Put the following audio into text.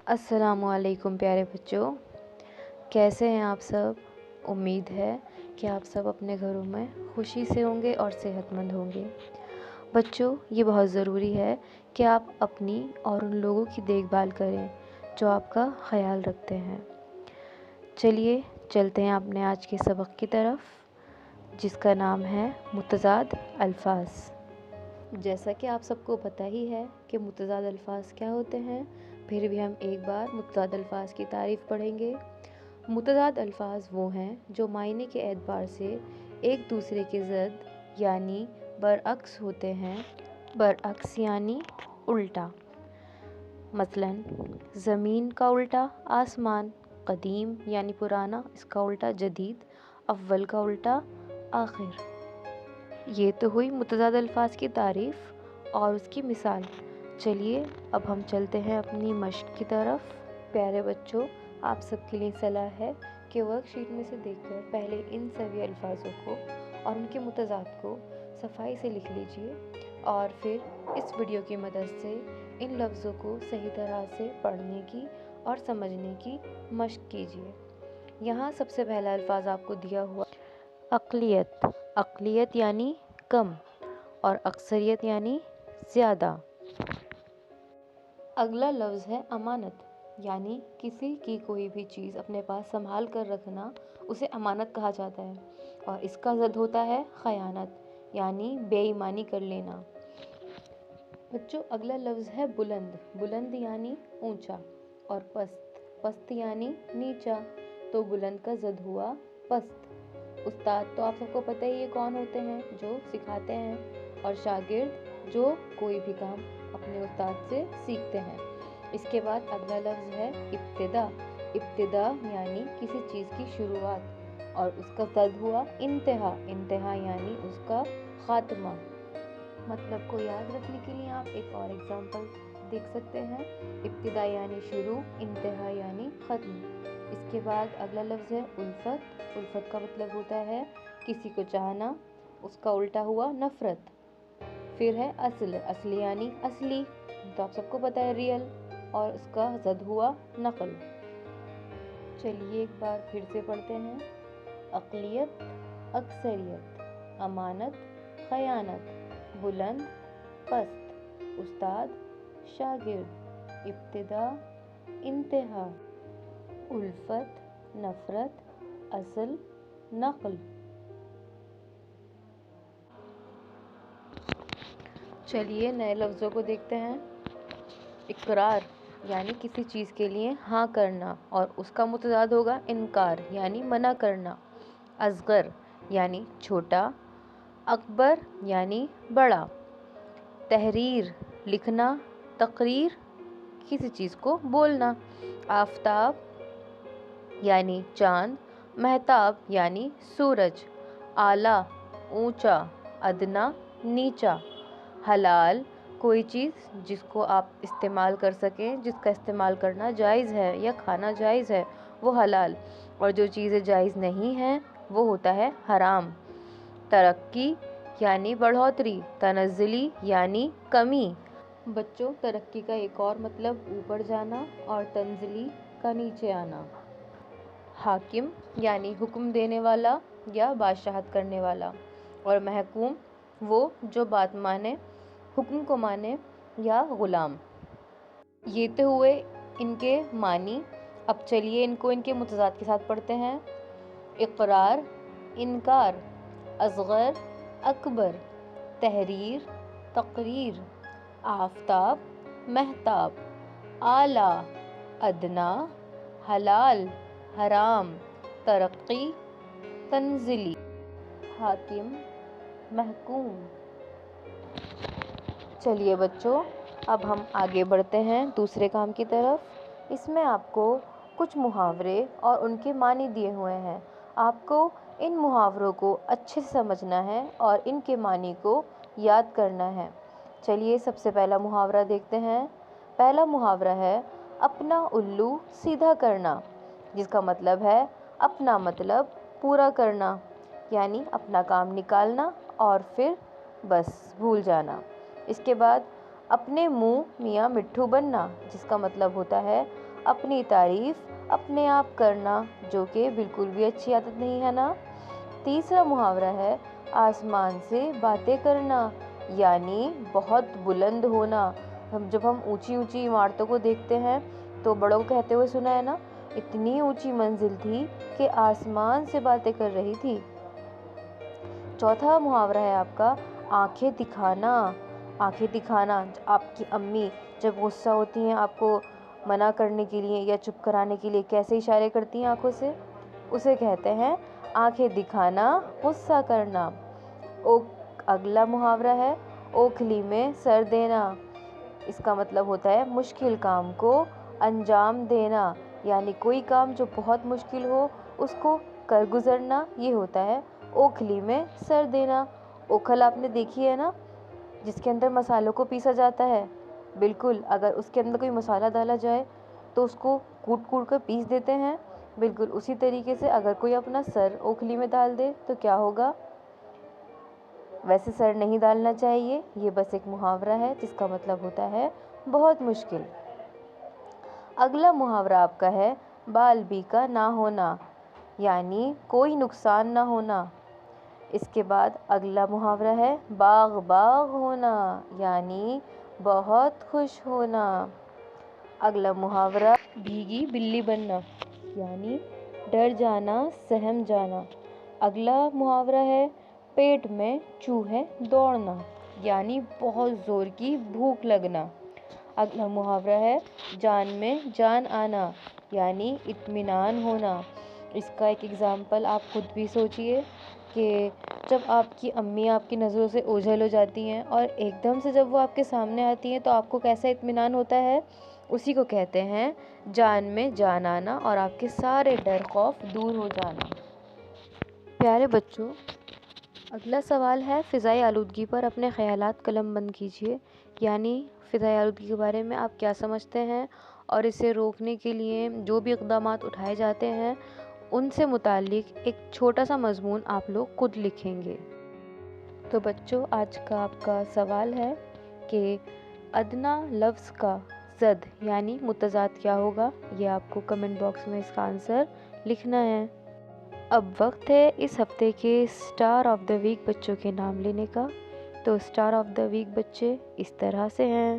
अस्सलामुअलैकुम प्यारे बच्चों, कैसे हैं आप सब। उम्मीद है कि आप सब अपने घरों में खुशी से होंगे और सेहतमंद होंगे। बच्चों, ये बहुत ज़रूरी है कि आप अपनी और उन लोगों की देखभाल करें जो आपका ख्याल रखते हैं। चलिए चलते हैं अपने आज के सबक की तरफ, जिसका नाम है मुतज़ाद अल्फाज। जैसा कि आप सबको पता ही है कि मुतज़ाद अल्फाज क्या होते हैं, फिर भी हम एक बार मुतज़ाद अल्फाज की तारीफ़ पढ़ेंगे। मुतज़ाद अल्फाज वो हैं जो मायने के एतबार से एक दूसरे के ज़द यानी बरअक्स होते हैं। बरअक्स यानी उल्टा। मसलन ज़मीन का उल्टा आसमान, कदीम यानी पुराना, इसका उल्टा जदीद, अव्वल का उल्टा आखिर। ये तो हुई मुतज़ाद अल्फाज की तारीफ़ और उसकी मिसाल। चलिए अब हम चलते हैं अपनी मश्क की तरफ। प्यारे बच्चों, आप सबके लिए सलाह है कि वर्कशीट में से देखकर पहले इन सभी अल्फाजों को और उनके मुतज़ाद को सफाई से लिख लीजिए और फिर इस वीडियो की मदद से इन लफ्ज़ों को सही तरह से पढ़ने की और समझने की मश्क कीजिए। यहाँ सबसे पहला अल्फाज आपको दिया हुआ अक़लियत। अक़लियत यानी कम और अक्सरियत यानी ज़्यादा। अगला लफ्ज़ है अमानत, यानी किसी की कोई भी चीज़ अपने पास संभाल कर रखना उसे अमानत कहा जाता है और इसका ज़द होता है ख़यानत, यानी बेईमानी कर लेना। बच्चों, अगला लफ्ज़ है बुलंद। बुलंद यानी ऊंचा और पस्त। पस्त यानी नीचा, तो बुलंद का ज़द हुआ पस्त। उस्ताद तो आप सबको पता ही ये कौन होते हैं, जो सिखाते हैं, और शागिर्द जो कोई भी काम अपने उस्ताद से सीखते हैं। इसके बाद अगला लफ्ज़ है इब्तिदा। इब्तिदा यानी किसी चीज़ की शुरुआत और उसका ज़द हुआ इंतहा। इंतहा यानी उसका ख़ात्मा। मतलब को याद रखने के लिए आप एक और एग्जाम्पल देख सकते हैं। इब्तिदा यानी शुरू, इंतहा यानी ख़त्म। इसके बाद अगला लफ्ज़ है उल्फत। उल्फत का मतलब होता है किसी को चाहना, उसका उल्टा हुआ नफ़रत। फिर है अस्ल। अस्ल यानी असली, तो आप सबको पता है रियल, और उसका ज़द हुआ नक़ल। चलिए एक बार फिर से पढ़ते हैं। अक़लियत, अक्सरियत, अमानत, ख़यानत, बुलंद, पस्त, उस्ताद, शागिर्द, इब्तिदा, इंतहा, उल्फत, नफ़रत, असल, नक़ल। चलिए नए लफ्ज़ों को देखते हैं। इकरार यानी किसी चीज़ के लिए हाँ करना और उसका मुतज़ाद होगा इनकार यानी मना करना। असग़र यानी छोटा, अकबर यानी बड़ा। तहरीर लिखना, तकरीर किसी चीज़ को बोलना। आफ़ताब यानी चाँद, महताब यानी सूरज। आला ऊंचा, अदना नीचा। हलाल कोई चीज़ जिसको आप इस्तेमाल कर सकें, जिसका इस्तेमाल करना जायज़ है या खाना जायज़ है, वो हलाल, और जो चीज़ें जायज़ नहीं हैं वो होता है हराम। तरक्की यानी बढ़ोतरी, तनज़्ज़ुली यानी कमी। बच्चों, तरक्की का एक और मतलब ऊपर जाना और तनज़्ज़ुली का नीचे आना। हाकिम यानी हुक्म देने वाला या बादशाहत करने वाला, और महकूम वो जो बात माने, हुक्म को माने, या ग़ुलाम। ये तो हुए इनके मानी। अब चलिए इनको इनके मुतज़ाद के साथ पढ़ते हैं। इक़रार, इनकार, असग़र, अकबर, तहरीर, तक़रीर, आफ़ताब, महताब, आला, अदना, हलाल, हराम, तरक्की, तनज़्ज़ुली, हाकिम, महकूम। चलिए बच्चों, अब हम आगे बढ़ते हैं दूसरे काम की तरफ। इसमें आपको कुछ मुहावरे और उनके मानी दिए हुए हैं। आपको इन मुहावरों को अच्छे से समझना है और इनके मानी को याद करना है। चलिए सबसे पहला मुहावरा देखते हैं। पहला मुहावरा है अपना उल्लू सीधा करना, जिसका मतलब है अपना मतलब पूरा करना, यानी अपना काम निकालना और फिर बस भूल जाना। इसके बाद अपने मुँह मियाँ मिट्ठू बनना, जिसका मतलब होता है اپنی تعریف اپنے آپ کرنا، جو کہ بالکل بھی اچھی عادت نہیں ہے نا۔ تیسرا محاورہ ہے آسمان سے باتیں کرنا، یعنی بہت بلند ہونا۔ جب ہم اونچی اونچی عمارتوں کو دیکھتے ہیں تو بڑوں کو کہتے ہوئے سنا ہے نا، اتنی اونچی منزل تھی کہ آسمان سے باتیں کر رہی تھی۔ چوتھا محاورہ ہے آپ کا آنکھیں دکھانا۔ آنکھیں دکھانا، آپ کی امی جب غصہ ہوتی ہیں آپ کو منع کرنے کے لیے یا چپ کرانے کے لیے کیسے اشارے کرتی ہیں آنکھوں سے، اسے کہتے ہیں آنکھیں دکھانا، غصہ کرنا۔ اگلا محاورہ ہے اوکھلی میں سر دینا۔ اس کا مطلب ہوتا ہے مشکل کام کو انجام دینا، یعنی کوئی کام جو بہت مشکل ہو اس کو کر گزرنا، یہ ہوتا ہے اوکھلی میں سر دینا۔ اوکھل آپ نے دیکھی ہے نا، جس کے اندر مسالوں کو پیسا جاتا ہے، بالکل اگر اس کے اندر کوئی مسالہ ڈالا جائے تو اس کو کوٹ کوٹ کر پیس دیتے ہیں، بالکل اسی طریقے سے اگر کوئی اپنا سر اوکھلی میں ڈال دے تو کیا ہوگا؟ ویسے سر نہیں ڈالنا چاہیے، یہ بس ایک محاورہ ہے جس کا مطلب ہوتا ہے بہت مشکل۔ اگلا محاورہ آپ کا ہے بال بھی کا نہ ہونا، یعنی کوئی نقصان نہ ہونا۔ اس کے بعد اگلا محاورہ ہے باغ باغ ہونا، یعنی بہت خوش ہونا۔ اگلا محاورہ بھیگی بلی بننا، یعنی ڈر جانا، سہم جانا۔ اگلا محاورہ ہے پیٹ میں چوہے دوڑنا، یعنی بہت زور کی بھوک لگنا۔ اگلا محاورہ ہے جان میں جان آنا، یعنی اطمینان ہونا۔ اس کا ایک اگزامپل آپ خود بھی سوچئے کہ جب آپ کی امی آپ کی نظروں سے اوجھل ہو جاتی ہیں اور ایک دم سے جب وہ آپ کے سامنے آتی ہیں تو آپ کو کیسا اطمینان ہوتا ہے، اسی کو کہتے ہیں جان میں جان آنا اور آپ کے سارے ڈر خوف دور ہو جانا۔ پیارے بچوں، اگلا سوال ہے فضائی آلودگی پر اپنے خیالات قلم بند کیجیے، یعنی فضائی آلودگی کے بارے میں آپ کیا سمجھتے ہیں اور اسے روکنے کے لیے جو بھی اقدامات اٹھائے جاتے ہیں ان سے متعلق ایک چھوٹا سا مضمون آپ لوگ خود لکھیں گے۔ تو بچوں، آج کا آپ کا سوال ہے کہ ادنیٰ لفظ کا ضد یعنی متضاد کیا ہوگا؟ یہ آپ کو کمنٹ باکس میں اس کا آنسر لکھنا ہے۔ اب وقت ہے اس ہفتے کے اسٹار آف دا ویک بچوں کے نام لینے کا۔ تو اسٹار آف دا ویک بچے اس طرح سے ہیں۔